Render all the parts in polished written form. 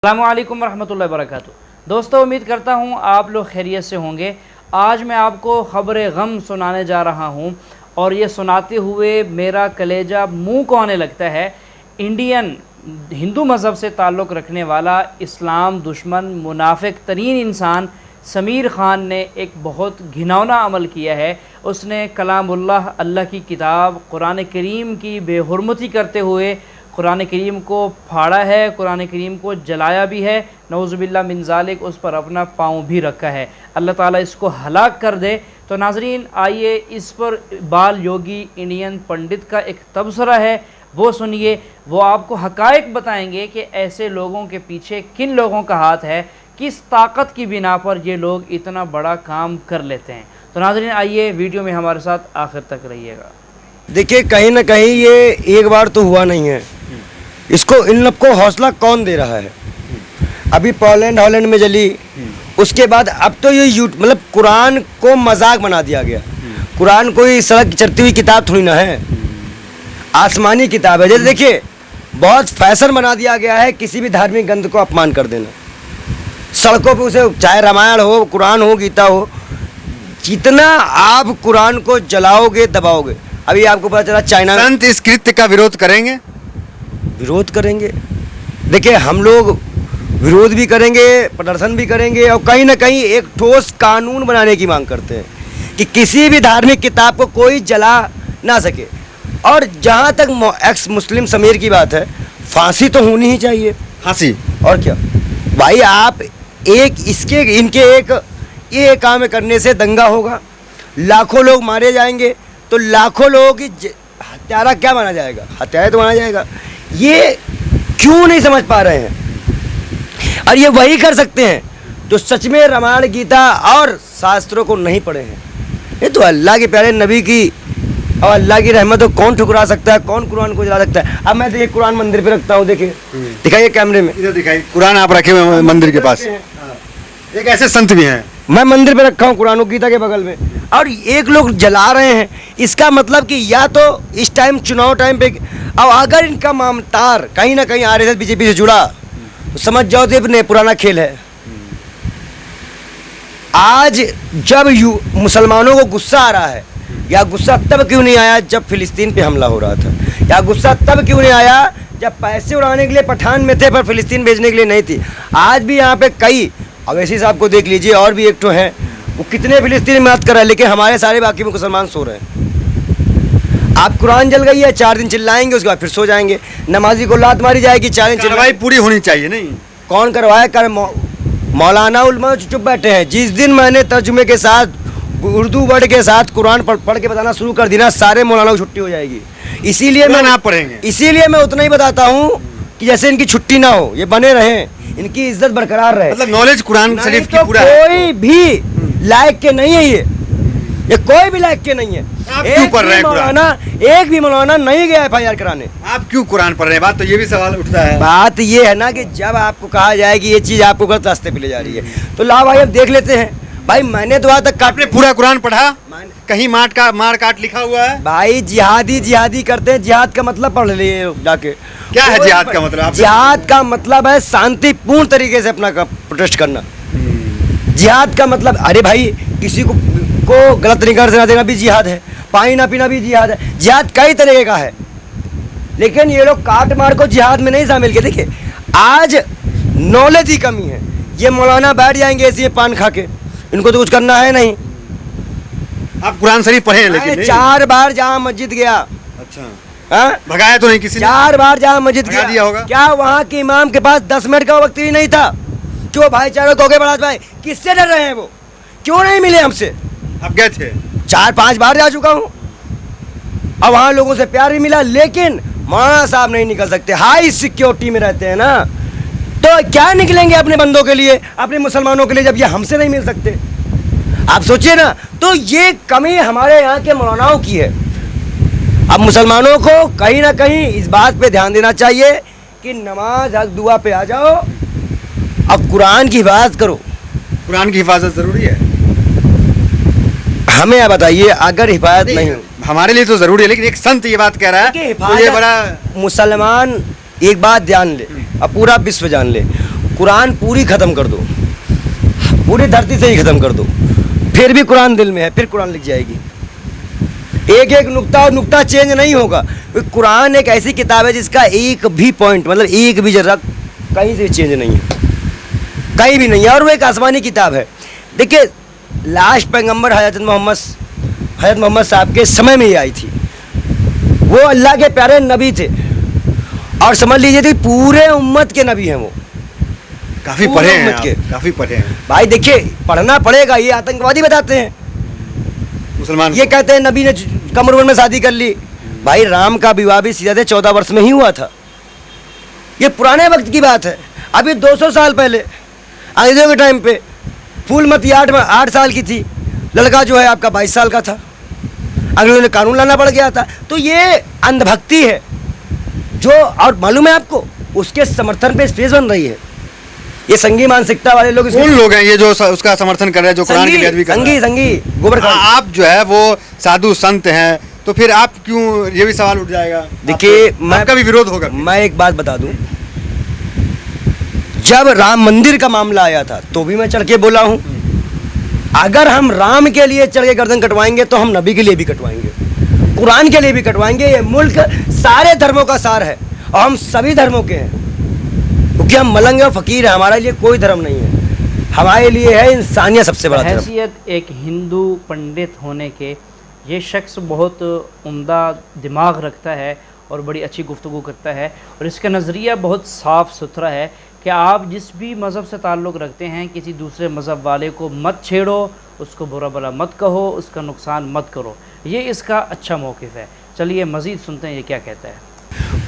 अस्सलामुअलैकुम रहमतुल्लाहि व बरकातुहू। दोस्तों, उम्मीद करता हूँ आप लोग खैरियत से होंगे। आज मैं आपको ख़बर गम सुनाने जा रहा हूँ और ये सुनाते हुए मेरा कलेजा मुंह को आने लगता है। इंडियन हिंदू मज़हब से ताल्लुक़ रखने वाला इस्लाम दुश्मन मुनाफिक तरीन इंसान समीर ख़ान ने एक बहुत घिनौना अमल किया है। उसने कलामुल्लाह अल्लाह की किताब कुरान करीम की बेहुरमती करते हुए कुरान करीम को फाड़ा है, कुरान करीम को जलाया भी है। नऊज़ुबिल्लाह मिन ज़ालिक, उस पर अपना पाँव भी रखा है। अल्लाह ताला इसको हलाक कर दे। तो नाज़रीन, आइए इस पर बाल योगी इंडियन पंडित का एक तबसरा है, वो सुनिए। वो आपको हक़ाइक़ बताएंगे कि ऐसे लोगों के पीछे किन लोगों का हाथ है, किस ताकत की बिना पर ये लोग इतना बड़ा काम कर लेते हैं। तो नाज़रीन, आइए वीडियो में हमारे साथ आखिर तक रहिएगा। देखिए, कहीं ना कहीं ये एक बार तो हुआ नहीं है। इसको इन लोग को हौसला कौन दे रहा है? अभी पोलैंड हॉलैंड में जली, उसके बाद अब तो ये मतलब कुरान को मजाक बना दिया गया। कुरान कोई सड़क चलती हुई किताब थोड़ी ना है, आसमानी किताब है। जैसे देखिए, बहुत फैशन बना दिया गया है किसी भी धार्मिक ग्रंथ को अपमान कर देना। सड़कों पे उसे चाहे रामायण हो, कुरान हो, गीता हो, जितना आप कुरान को जलाओगे दबाओगे। अभी आपको पता चला चाइना में संत इस कृत्य का विरोध करेंगे। विरोध करेंगे। देखिए, हम लोग विरोध भी करेंगे, प्रदर्शन भी करेंगे और कहीं ना कहीं एक ठोस कानून बनाने की मांग करते हैं कि किसी भी धार्मिक किताब को कोई जला ना सके। और जहाँ तक एक्स मुस्लिम समीर की बात है, फांसी तो होनी ही चाहिए। फांसी और क्या भाई, आप इनके ये काम करने से दंगा होगा, लाखों लोग मारे जाएंगे, तो लाखों लोगों की हत्यारा क्या माना जाएगा? हत्यारा तो माना जाएगा। ये क्यों नहीं समझ पा रहे हैं? और ये वही कर सकते हैं जो सच में रामायण गीता और शास्त्रों को नहीं पढ़े हैं। ये तो अल्लाह के प्यारे नबी की और अल्लाह की रहमत को कौन ठुकरा सकता है, कौन कुरान को जला सकता है? अब मैं देखिए कुरान मंदिर पे रखता हूँ, देखिए, दिखाइए कैमरे में, इधर दिखाई। कुरान आप रखे हुए हैं मंदिर के पास। एक ऐसे संत भी हैं। मैं मंदिर पे रखा हूँ कुरान गीता के बगल में, और एक लोग जला रहे हैं। इसका मतलब कि या तो इस टाइम चुनाव टाइम पे, और अगर इनका मामतार कहीं ना कहीं आरएसएस बीजेपी से जुड़ा, तो समझ जाओ तो अपने पुराना खेल है। आज जब मुसलमानों को गुस्सा आ रहा है, या गुस्सा तब क्यों नहीं आया जब फिलिस्तीन पे हमला हो रहा था, या गुस्सा तब क्यों नहीं आया जब पैसे उड़ाने के लिए पठान में थे पर फिलिस्तीन भेजने के लिए नहीं थी। आज भी यहाँ पे कई अवैसी साहब को देख लीजिए, और भी एक तो हैं, वो कितने फिलिस्तीनी मदद कर रहे हैं, लेकिन हमारे सारे बाकी में मुसलमान सो रहे हैं। आप कुरान जल गई है, 4 दिन चिल्लाएंगे, उसके बाद फिर सो जाएंगे। नमाजी को लात मारी जाएगी, 4 दिन कार्रवाई पूरी होनी चाहिए। नहीं, कौन करवाए? मौलाना उलमा चुप बैठे हैं। जिस दिन मैंने तर्जुमे के साथ उर्दू वर्ड के साथ कुरान पढ़ के बताना शुरू कर दिया, सारे मौलाना को छुट्टी हो जाएगी। इसीलिए मैं आप पढ़ेंगे, इसीलिए मैं उतना ही बताता हूँ कि जैसे इनकी छुट्टी ना हो, ये बने रहें, इनकी इज्जत बरकरार रहे। मतलब नॉलेज कुरान शरीफ की पूरा कोई भी लायक के नहीं है, ये कोई भी लायक के नहीं है। आप क्यों पढ़ रहे हैं कुरान? एक भी मौलाना नहीं गया FIR कराने। आप क्यों कुरान पढ़ रहे हैं? बात तो ये भी सवाल उठता है। बात ये है ना कि जब आपको कहा जाए कि ये चीज आपको गलत रास्ते पे ले जा रही है, तो ला भाई अब देख लेते हैं। भाई मैंने तो आज तक आपने पूरा कुरान पढ़ा? कहीं मार काट लिखा हुआ है? भाई जिहादी करते हैं। जिहाद का मतलब पढ़ लिए जाके। क्या है जिहाद का मतलब? जिहाद का मतलब है शांतिपूर्ण तरीके से अपना प्रोटेस्ट करना। जिहाद का मतलब, अरे भाई, किसी को गलत नहीं कर देना भी जिहाद है, पानी ना पीना भी जिहाद है। जिहाद कई तरीके का है, लेकिन ये लोग काट मार को जिहाद में नहीं शामिल किए। देखिए, आज नॉलेज की कमी है। ये मौलाना बैठ जाएंगे ऐसे पान खा के, इनको तो कुछ करना है नहीं। आप कुरान शरीफ पढ़े हैं? लेकिन 4 बार जहाँ मस्जिद गया। अच्छा, भगाया तो नहीं किसी ने? 4 बार जहाँ मस्जिद गया होगा। क्या वहाँ के इमाम के पास 10 मिनट का वक्त भी नहीं था? क्यों भाईचारे को बढ़ा भाई? किससे डर रहे हैं वो? क्यों नहीं मिले हमसे? अब गए थे, 4-5 बार जा चुका हूँ, और वहाँ लोगों से प्यार भी मिला, लेकिन मौलाना साहब नहीं निकल सकते। हाई सिक्योरिटी में रहते हैं ना, तो क्या निकलेंगे अपने बंदों के लिए, अपने मुसलमानों के लिए, जब ये हमसे नहीं मिल सकते? आप सोचिए ना। तो ये कमी हमारे यहाँ के मौलानाओं की है। अब मुसलमानों को कहीं ना कहीं इस बात पे ध्यान देना चाहिए कि नमाज हक दुआ पे आ जाओ, अब कुरान की हिफाजत करो। कुरान की हिफाजत जरूरी है। हमें आप बताइए, अगर हिफाजत नहीं, हमारे लिए तो जरूरी है, लेकिन एक संत ये बात कह रहा है तो ये बड़ा। मुसलमान एक बात ध्यान ले, अब पूरा विश्व जान ले, कुरान पूरी ख़त्म कर दो, पूरी धरती से ही ख़त्म कर दो, फिर भी कुरान दिल में है, फिर कुरान लिख जाएगी। एक एक नुक्ता और नुक्ता चेंज नहीं होगा। कुरान एक ऐसी किताब है जिसका एक भी पॉइंट, मतलब एक भी जरा कहीं से चेंज नहीं है, कहीं भी नहीं है, और वो एक आसमानी किताब है। देखिए, लास्ट पैगंबर हज़रत मोहम्मद साहब के समय में ही आई थी। वो अल्लाह के प्यारे नबी थे, और समझ लीजिए कि पूरे उम्मत के नबी हैं वो। काफी पूरे पढ़े हैं उम्मत आप, के। काफी पढ़े हैं। भाई देखिए, पढ़ना पड़ेगा। ये आतंकवादी बताते हैं, मुसलमान ये कहते हैं नबी ने कम उम्र में शादी कर ली। भाई राम का विवाह भी सीधे 14 वर्ष में ही हुआ था। ये पुराने वक्त की बात है। अभी 200 साल पहले अंग्रेजों के टाइम पे फूलमती 8 साल की थी, लड़का जो है आपका 22 साल का था। अंग्रेजों ने कानून लाना पड़ गया था। तो ये अंधभक्ति है जो, और मालूम है आपको, उसके समर्थन पे स्टेज बन रही है। ये संघी मानसिकता वाले लोग, कौन लोग हैं ये जो उसका समर्थन कर रहे हैं, जो कुरान की बेअदबी कर रहे हैं? संघी गोबर खान। आप जो है वो साधु संत हैं, तो फिर आप क्यों, ये भी सवाल उठ जाएगा। देखिए, आपका भी विरोध होगा। मैं एक बात बता दूं, जब राम मंदिर का मामला आया था तो भी मैं चढ़ के बोला हूं, अगर हम राम के लिए चढ़ के गर्दन कटवाएंगे तो हम नबी के लिए भी कटवाएंगे, कुरान के लिए भी कटवाएंगे। ये मुल्क सारे धर्मों का सार है, और हम सभी धर्मों के हैं, क्योंकि हम मलंग और फकीर हैं। हमारे लिए कोई धर्म नहीं है, हमारे लिए है इंसानियत सबसे बड़ा धर्म। हैसियत एक हिंदू पंडित होने के ये शख्स बहुत उम्दा दिमाग रखता है और बड़ी अच्छी गुफ्तगू करता है, और इसका नज़रिया बहुत साफ़ सुथरा है कि आप जिस भी मज़हब से ताल्लुक़ रखते हैं, किसी दूसरे मज़हब वाले को मत छेड़ो, उसको बुरा भला मत कहो, उसका नुकसान मत करो। ये इसका अच्छा मौक़िफ़ है। चलिए मज़ीद सुनते हैं ये क्या कहता है।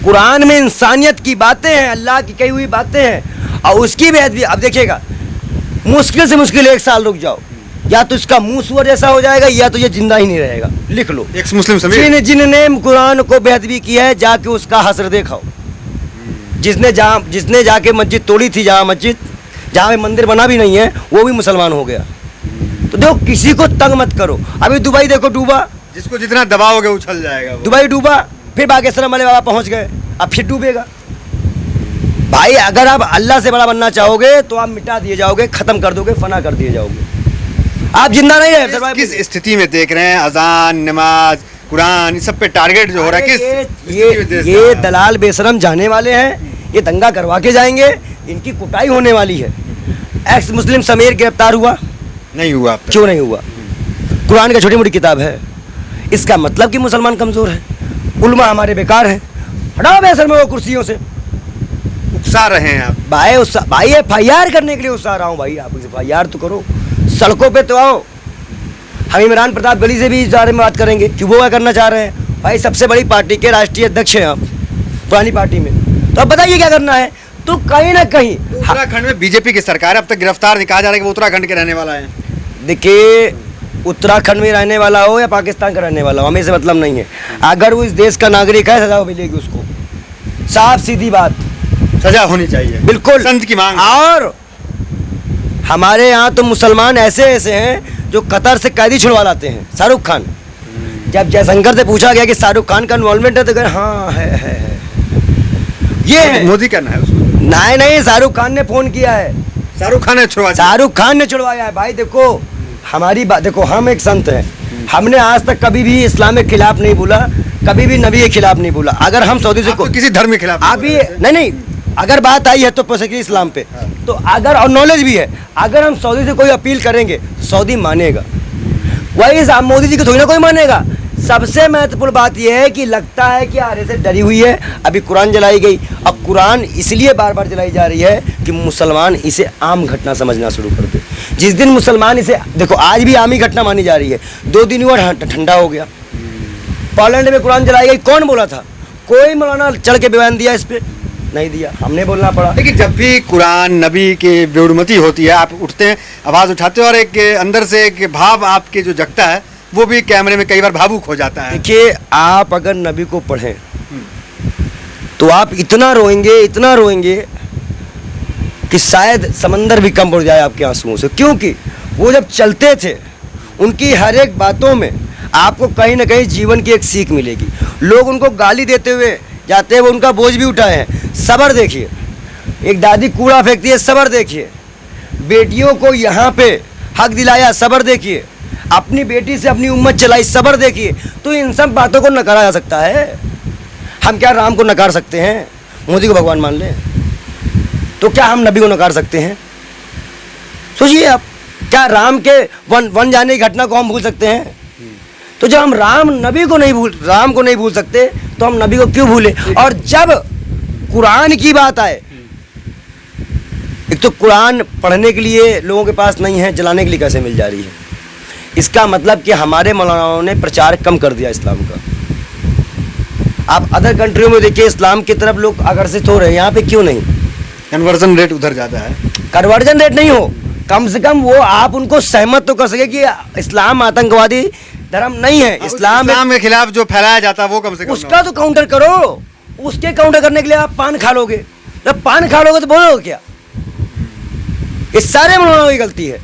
कुरान में इंसानियत की बातें हैं, अल्लाह की कही हुई बातें हैं, और उसकी बेहद भी। अब देखिएगा, मुश्किल से मुश्किल 1 साल रुक जाओ, या तो इसका मुंह सुअर जैसा हो जाएगा, या तो ये जिंदा ही नहीं रहेगा। लिख लो, एक्स मुस्लिम समीर। जिनने कुरान को बेअदबी किया है, जाके उसका हसर देखाओ। जिसने जाके मस्जिद तोड़ी थी, जहाँ पे मंदिर बना भी नहीं है, वो भी मुसलमान हो गया। तो देखो, किसी को तंग मत करो। अभी दुबई देखो डूबा, जिसको जितना दबाओगे उछल जाएगा वो। दुबई डूबा, फिर बागेश्वरम वाले बाबा पहुंच गए, अब फिर डूबेगा। भाई अगर आप अल्लाह से बड़ा बनना चाहोगे तो आप मिटा दिए जाओगे, खत्म कर दोगे, फना कर दिए जाओगे, आप जिंदा नहीं रहे। किस स्थिति में देख रहे हैं अजान, नमाज, कुरान, इस सब पे टारगेट जो हो रहा है, किस ये दलाल बेशरम जाने वाले हैं, ये दंगा करवा के जाएंगे, इनकी कुटाई होने वाली है। एक्स मुस्लिम समीर गिरफ्तार हुआ नहीं हुआ? क्यों नहीं हुआ? कुरान का छोटी मोटी किताब है, इसका मतलब कि मुसलमान कमजोर है, उल्मा हमारे बेकार हैं। हटाओ बेशरम वो कुर्सियों से। उकसा रहे हैं आप? भाई FIR करने के लिए उकसा रहा हूँ। भाई आप FIR तो करो, सड़कों पे तो आओ। हम इमरान प्रताप गली से भी इस बारे में बात करेंगे कि वो क्या करना चाह रहे हैं। भाई सबसे बड़ी पार्टी के राष्ट्रीय अध्यक्ष हैं आप, पुरानी पार्टी में, तो अब बताइए क्या करना है। तो कहीं ना कहीं उत्तराखंड में बीजेपी की सरकार है, अब तक गिरफ्तार नहीं, कहा जा रहा है कि वो उत्तराखंड के रहने वाला है। देखिए, उत्तराखंड में रहने वाला हो या पाकिस्तान का रहने वाला हो, हमें से मतलब नहीं है। अगर वो इस देश का नागरिक है, सजा मिलेगी उसको, साफ सीधी बात, सजा होनी चाहिए, बिल्कुल संत की मांग। और हमारे यहाँ तो मुसलमान ऐसे ऐसे हैं जो कतर से कैदी छुड़वा लाते हैं। शाहरुख खान, जब जयशंकर से पूछा गया कि शाहरुख खान का इन्वॉल्वमेंट है, तो कहे हाँ है। ये है मोदी करना है उसको? नहीं, शाहरुख खान ने फोन किया है, शाहरुख खान ने छुड़वाया। शाहरुख खान ने छुड़वाया है। भाई देखो, हमारी बात देखो, हम एक संत हैं, हमने आज तक कभी भी इस्लाम के खिलाफ नहीं बोला, कभी भी नबी के खिलाफ नहीं बोला। अगर हम सऊदी से किसी धर्म के खिलाफ अभी नहीं, अगर बात आई है तो पसकी इस्लाम पे, तो अगर, और नॉलेज भी है, अगर हम सऊदी से कोई अपील करेंगे तो सऊदी मानेगा, वही मोदी जी को थोड़ी ना कोई मानेगा। सबसे महत्वपूर्ण बात यह है कि लगता है कि RSS डरी हुई है। अभी कुरान जलाई गई, अब कुरान इसलिए बार बार जलाई जा रही है कि मुसलमान इसे आम घटना समझना शुरू कर दे। जिस दिन मुसलमान इसे, देखो आज भी आम ही घटना मानी जा रही है, 2 दिन हुआ ठंडा हो गया। पोलैंड में कुरान जलाई गई, कौन बोला था? कोई मौलाना चढ़ के बयान दिया इस पे? नहीं दिया, हमने बोलना पड़ा। लेकिन जब भी कुरान नबी की बेउर्मती होती है, आप उठते हैं, आवाज़ उठाते हैं, और एक अंदर से एक भाव आपके जो जगता है, वो भी कैमरे में कई बार भावुक हो जाता है। देखिए, आप अगर नबी को पढ़ें तो आप इतना रोएंगे कि शायद समंदर भी कम पड़ जाए आपके आंसुओं से। क्योंकि वो जब चलते थे, उनकी हर एक बातों में आपको कहीं ना कहीं जीवन की एक सीख मिलेगी। लोग उनको गाली देते हुए जाते हैं, वो उनका बोझ भी उठाए हैं। सब्र देखिए, एक दादी कूड़ा फेंकती है, सब्र देखिए। बेटियों को यहाँ पे हक दिलाया, सब्र देखिए। अपनी बेटी से अपनी उम्मत चलाई, सब्र देखिए। तो इन सब बातों को नकारा जा सकता है? हम क्या राम को नकार सकते हैं? मोदी को भगवान मान लें तो क्या हम नबी को नकार सकते हैं? सोचिए आप, क्या राम के वन जाने की घटना को हम भूल सकते हैं? तो जब हम राम को नहीं भूल सकते तो हम नबी को क्यों भूले? और जब कुरान की बात आए, एक तो कुरान पढ़ने के लिए लोगों के पास नहीं है, जलाने के लिए कैसे मिल जा रही है? इसका मतलब कि हमारे मौलानाओं ने प्रचार कम कर दिया इस्लाम का। आप अदर कंट्रियों में देखिए, इस्लाम की तरफ लोग आकर्षित हो रहे हैं, यहाँ पे क्यों नहीं? कन्वर्जन रेट उधर ज़्यादा है। कन्वर्जन रेट नहीं हो, कम से कम वो आप उनको सहमत तो कर सके कि इस्लाम आतंकवादी धर्म नहीं है। इस्लाम के खिलाफ जो फैलाया जाता है वो कम से कम उसका तो काउंटर करो। उसके काउंटर करने के लिए आप पान खा लोगे, जब पान खा लोगे तो बोलोगे क्या? ये सारे मुसलमानों की गलती है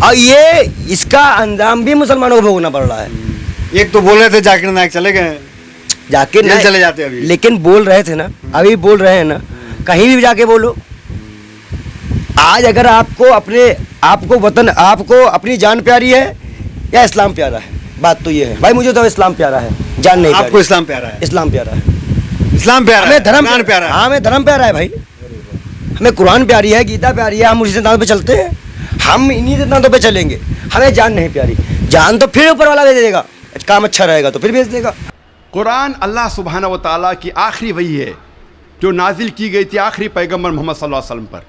और ये इसका अंजाम भी मुसलमानों को भोगना पड़ रहा है। एक तो बोल रहे थे जाकिर नायक चले गए, जाकिर नायक चले जाते अभी, लेकिन बोल रहे थे ना, अभी बोल रहे हैं ना, कहीं भी जाके बोलो। आज अगर आपको वतन, आपको अपनी जान प्यारी है या इस्लाम प्यारा है? बात तो ये है भाई, मुझे तो इस्लाम प्यारा है, जान नहीं प्यारी। आपको इस्लाम प्यारा है? इस्लाम प्यारा है, इस्लाम प्यारा है, हमें धर्म प्यारा है। हाँ, हमें धर्म प्यारा है भाई, हमें कुरान प्यारी है, गीता प्यारी है, हम उसी सिद्धांत पे चलते हैं, हम इन्हीं सिद्धांतों पे चलेंगे। हमें जान नहीं प्यारी, जान तो फिर ऊपर वाला भेज देगा, काम अच्छा रहेगा तो फिर भेज देगा। कुरान अल्लाह सुब्हाना व तआला की आखिरी वही है जो नाजिल की गई थी आखिरी पैगंबर मोहम्मद सल्लल्लाहु अलैहि वसल्लम पर।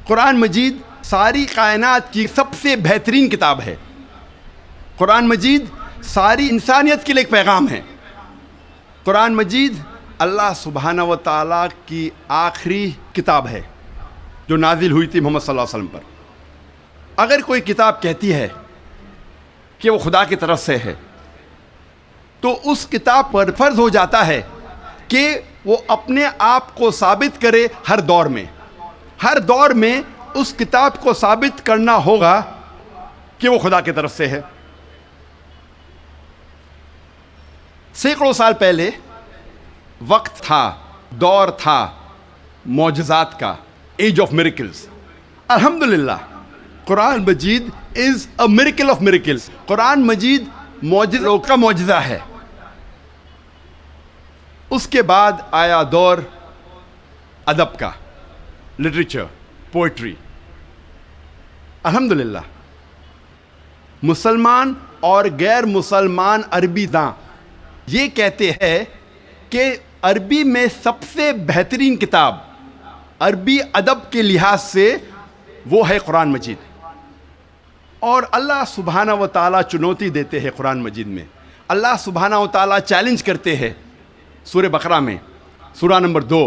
कुरान मजीद सारी कायनात की सबसे बेहतरीन किताब है। कुरान मजीद सारी इंसानियत के लिए एक पैगाम है। कुरान मजीद अल्लाह सुब्हाना व तआला की आखिरी किताब है जो नाजिल हुई थी मोहम्मद सल्लल्लाहु अलैहि वसल्लम पर। अगर कोई किताब कहती है कि वो खुदा की तरफ से है तो उस किताब पर फ़र्ज़ हो जाता है कि वो अपने आप को साबित करे। हर दौर में उस किताब को साबित करना होगा कि वो खुदा की तरफ से है। सैकड़ों साल पहले वक्त था, दौर था मौजज़ात का, एज ऑफ मिरेकल्स। अल्हम्दुलिल्लाह Quran Majeed is a miracle of miracles. Quran Majeed मौजज़ों का मौजज़ा है। उसके बाद आया दौर अदब का, लिटरेचर, पोइट्री। अल्हम्दुलिल्लाह मुसलमान और गैर मुसलमान अरबी दां ये कहते हैं कि अरबी में सबसे बेहतरीन किताब अरबी अदब के लिहाज से वो है कुरान मजीद। और अल्लाह सुब्हाना व तआला चुनौती देते हैं कुरान मजीद में। अल्लाह सुब्हाना व तआला चैलेंज करते हैं सूरह बकरा में, सूरा नंबर 2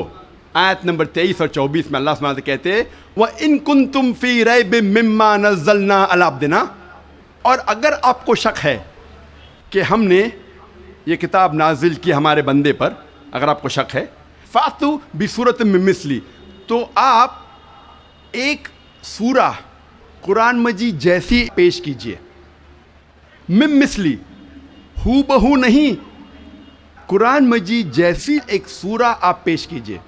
आयत नंबर 23 और 24 में अल्लाह सुब्हाना व तआला कहते हैं व इन कुंतुम फी रैबिम मिम्मा नज़्ज़लना अला अब्दिना। और अगर आपको शक है कि हमने ये किताब नाजिल की हमारे बंदे पर, अगर आपको शक है, फ़ातू बिसूरत मिन मिस्ली, तो आप एक सूरा कुरान मजीद जैसी पेश कीजिए। मिन मिस्ली, हू बहू नहीं, कुरान मजीद जैसी एक सूरा आप पेश कीजिए।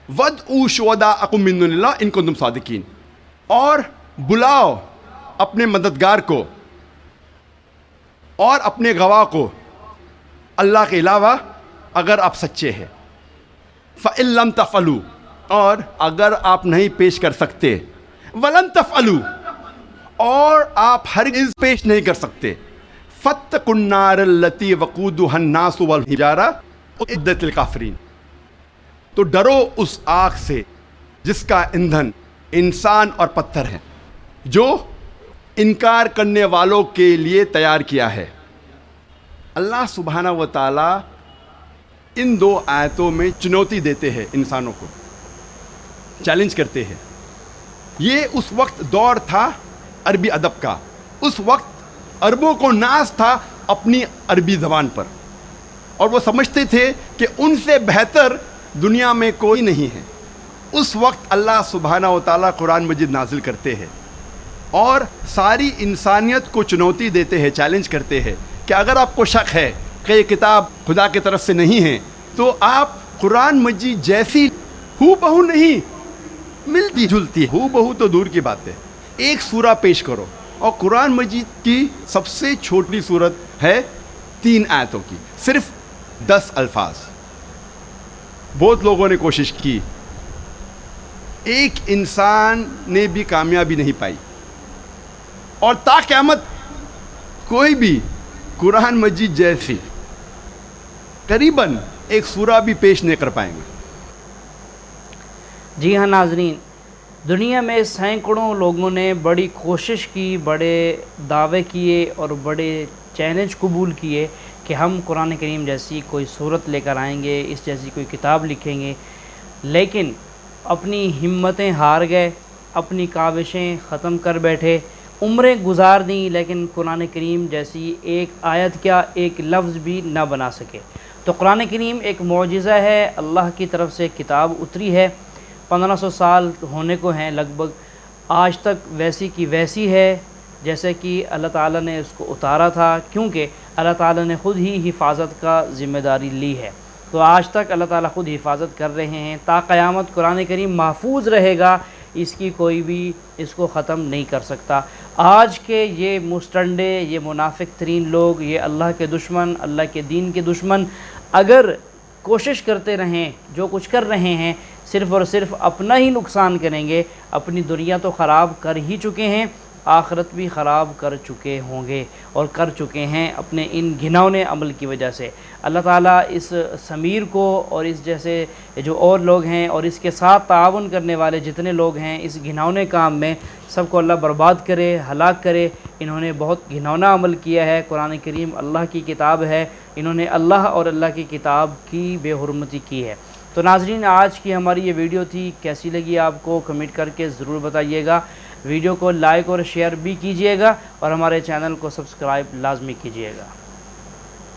वद ऊ शुहदा अकुम मिन दुनिल्लाह इन कुंतुम सादिकीन, और बुलाओ अपने मददगार को और अपने गवाह को अल्लाह के अलावा अगर आप सच्चे हैं। फ़इल्लम तफ़अलू, और अगर आप नहीं पेश कर सकते, वलन तफ़अलू, और आप हरगिज़ पेश नहीं कर सकते, फ़त्तकुन्नार लती वक़ूदुहा अन्नास वल हिजारा उद्दतिल काफ़िरीन, तो डरो उस आग से जिसका ईंधन इंसान और पत्थर है, जो इनकार करने वालों के लिए तैयार किया है। अल्लाह सुब्हाना व तआला इन 2 आयतों में चुनौती देते हैं, इंसानों को चैलेंज करते हैं। ये उस वक्त दौर था अरबी अदब का। उस वक्त अरबों को नाज था अपनी अरबी ज़बान पर, और वो समझते थे कि उनसे बेहतर दुनिया में कोई नहीं है। उस वक्त अल्लाह सुब्हाना व तआला कुरान मजीद नाजिल करते हैं और सारी इंसानियत को चुनौती देते हैं, चैलेंज करते हैं कि अगर आपको शक है कि ये किताब खुदा की तरफ से नहीं है तो आप कुरान मजीद जैसी हू बहू नहीं, मिलती जुलती है। हू बहू तो दूर की बात है, एक सूरा पेश करो। और कुरान मजीद की सबसे छोटी सूरत है 3 आयतों की, सिर्फ 10 अल्फाज। बहुत लोगों ने कोशिश की, एक इंसान ने भी कामयाबी नहीं पाई, और ता क़यामत कोई भी कुरान मजीद जैसी करीबन एक सूरा भी पेश नहीं कर पाएंगे। जी हाँ नाजरीन, दुनिया में सैकड़ों लोगों ने बड़ी कोशिश की, बड़े दावे किए और बड़े चैलेंज कबूल किए कि हम कुरान करीम जैसी कोई सूरत लेकर आएंगे, इस जैसी कोई किताब लिखेंगे, लेकिन अपनी हिम्मतें हार गए, अपनी काविशें ख़त्म कर बैठे, उम्रें गुजार दी, लेकिन कुरान करीम जैसी एक आयत क्या एक लफ्ज़ भी ना बना सके। तो कुरान करीम एक मौजिज़ा है, अल्लाह की तरफ से किताब उतरी है, 1500 साल होने को हैं लगभग, आज तक वैसी की वैसी है जैसे कि अल्लाह ताला ने उसको उतारा था, क्योंकि अल्लाह ताला ने ख़ुद ही हिफाजत का ज़िम्मेदारी ली है। तो आज तक अल्लाह ताला ख़ुद हिफाजत कर रहे हैं, ता क़यामत कुरान करीम महफूज रहेगा, इसकी कोई भी इसको ख़त्म नहीं कर सकता। आज के ये मुस्तंडे, ये मुनाफिक तरीन लोग, ये अल्लाह के दुश्मन, अल्लाह के दीन के दुश्मन अगर कोशिश करते रहें, जो कुछ कर रहे हैं सिर्फ़ और सिर्फ अपना ही नुकसान करेंगे। अपनी दुनिया तो ख़राब कर ही चुके हैं, आखिरत भी ख़राब कर चुके होंगे और कर चुके हैं अपने इन घिनौने अमल की वजह से। अल्लाह ताला इस समीर को और इस जैसे जो और लोग हैं और इसके साथ ताउन करने वाले जितने लोग हैं इस घिनौने काम में, सबको अल्लाह बर्बाद करे, हलाक करे। इन्होंने बहुत घिनौना अमल किया है। कुरान करीम अल्लाह की किताब है, इन्होंने अल्लाह और अल्लाह की किताब की बेहुरमती की है। तो नाज़रीन, आज की हमारी ये वीडियो थी, कैसी लगी आपको कमेंट करके ज़रूर बताइएगा। वीडियो को लाइक और शेयर भी कीजिएगा और हमारे चैनल को सब्सक्राइब लाजमी कीजिएगा।